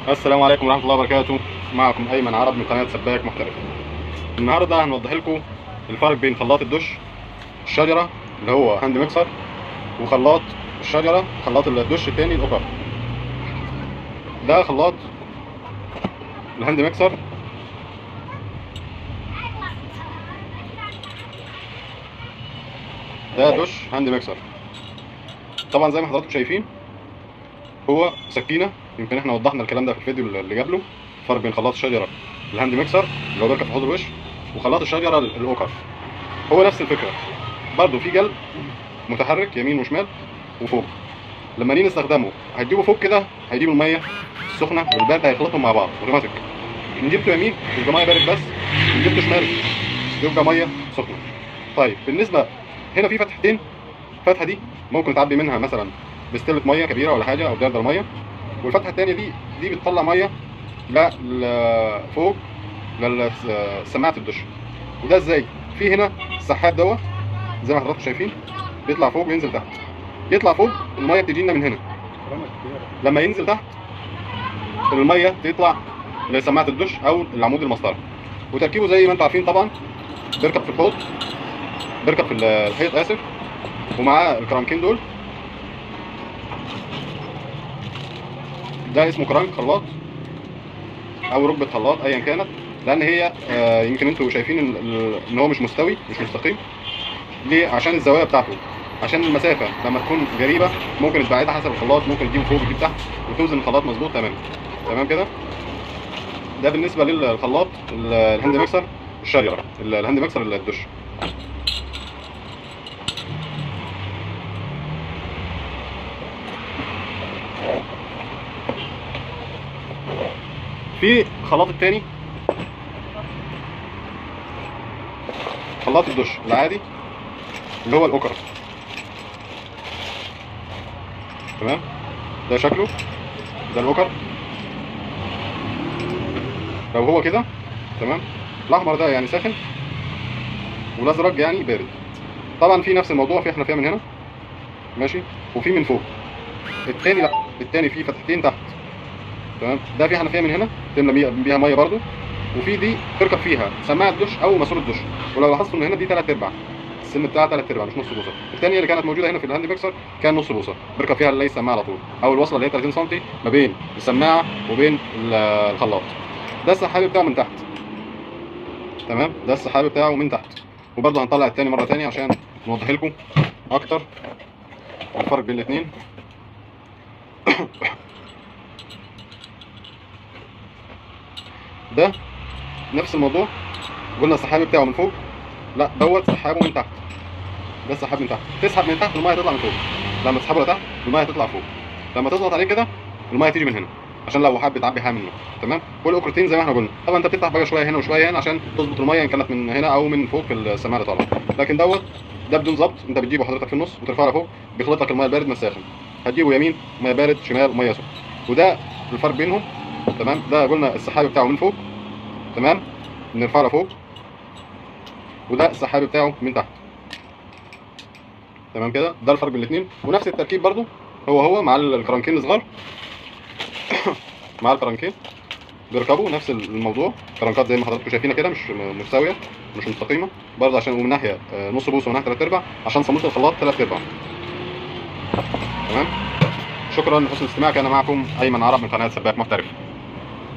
السلام عليكم ورحمة الله وبركاته. معكم أيمن عرب من قناة سباك محترف. النهاردة هنوضح لكم الفرق بين خلاط الدش الشجرة اللي هو هاند ميكسر، وخلاط الشجرة خلاط الدش التاني الأوكر. ده خلاط الهاند ميكسر، ده دش هاند ميكسر. طبعا زي ما حضراتكم شايفين هو سكينة. يمكن احنا وضحنا الكلام ده في الفيديو اللي قبله. الفرق بين خلاط الشجرة الهاند ميكسر اللي هو بيركب في حوض الوش، وخلاط الشجرة الأوكر هو نفس الفكرة. برضه في جلد متحرك يمين وشمال وفوق. لما نيجي نستخدمه هتجيبه فوق كده، هيجيب الميه السخنه والبارده هيخلطهم مع بعض اوتوماتيك. ان جبته يمين يبقى ميه بارد بس، ان جبته شمال يبقى ميه سخنه. طيب بالنسبه هنا في فتحتين، الفتحه دي ممكن تعبي منها مثلا بستله ميه كبيره ولا حاجه او دردر ميه، والفتحه الثانيه دي بتطلع ميه فوق لسماعه الدش. وده ازاي؟ في هنا السحاب دوت زي ما حضراتكم شايفين بيطلع فوق وينزل تحت. يطلع فوق الميه بتجي لنا من هنا، لما ينزل تحت الميه تطلع لسماعه الدش او العمود المسطره. وتركيبه زي ما انتم عارفين طبعا، بيركب في الحوض، بيركب في الحيط اسف، ومعاه الكرانكين دول. ده اسمه كرانك خلاط او ركبه خلاط ايا كانت، لان هي يمكن انتم شايفين ان هو مش مستوي مش مستقيم. ليه؟ عشان الزوايا بتاعته، عشان المسافه لما تكون قريبه ممكن تبعدها حسب الخلاط، ممكن تجيبه فوق وتجيب تحت وتوزن الخلاط مظبوط تمام. تمام كده. ده بالنسبه للخلاط الهاند ميكسر الشجره، الهاند ميكسر الدش. في خلاط التاني خلاط الدش العادي اللي هو الاوكر. تمام، ده شكله، ده الاوكر لو هو كده. تمام، الاحمر ده يعني ساخن والازرق يعني بارد. طبعا في نفس الموضوع، في حنفيه من هنا ماشي وفي من فوق. التاني لا، التاني فيه فتحتين تحت. تمام، ده في حنفيه من هنا تملى بيها ميه برده، وفي دي تركب فيها سماعه دش او ماسوره دش. ولو لاحظتوا ان هنا دي 3/4 السن بتاعها 3/4 مش نص بوصه. الثانيه اللي كانت موجوده هنا في الهاند ميكسر كان نص بوصه، بيركب فيها اللي السماعه على طول، او الوصله اللي هي 30 سم ما بين السماعه وبين الخلاط. ده السحاب بتاعه من تحت. تمام، ده السحاب بتاعه من تحت. وبرضه هنطلع الثاني مره ثانيه عشان نوضح لكم اكتر الفرق بين الاثنين. ده نفس الموضوع، قلنا السحاب بتاعه من فوق، لا دوت سحابه من تحت. ده السحاب من تحت، تسحب من تحت الميه تطلع من فوق، لما تسحبه لتحت الميه تطلع فوق، لما تضغط عليه كده الميه تيجي من هنا عشان لو حابب تعبي حاجه منه. تمام، والاوكرتين زي ما احنا قلنا. طبعا انت بتفتح بقى شويه هنا وشويه هنا عشان تظبط الميه ان كانت من هنا او من فوق في السماعه اللي طالعه. لكن دوت ده بدون ظبط، انت بتجيبه حضرتك في النص وترفعه لفوق، بيخلط لك الميه البارد من الساخن. هتجيبه يمين ميه بارد، شمال ميه سخن. وده الفرق بينهم. تمام، ده قلنا السحاب بتاعه من فوق، تمام، بنرفعه لفوق، وده السحاب بتاعه من تحت. تمام كده، ده الفرق بين الاثنين. ونفس التركيب برضو هو مع الكرانكين الصغار. مع الكرانكين بيركبوا نفس الموضوع. كرانكات زي ما حضراتكم شايفينها كده مش متساويه مش مستقيمه برضه، عشان ومن ناحيه نص بوصه ومن ناحيه 3/4 عشان صاموله الخلاط 3/4. تمام، شكرا لحسن الاستماع. كان معكم ايمن عرب من قناه سباك محترف.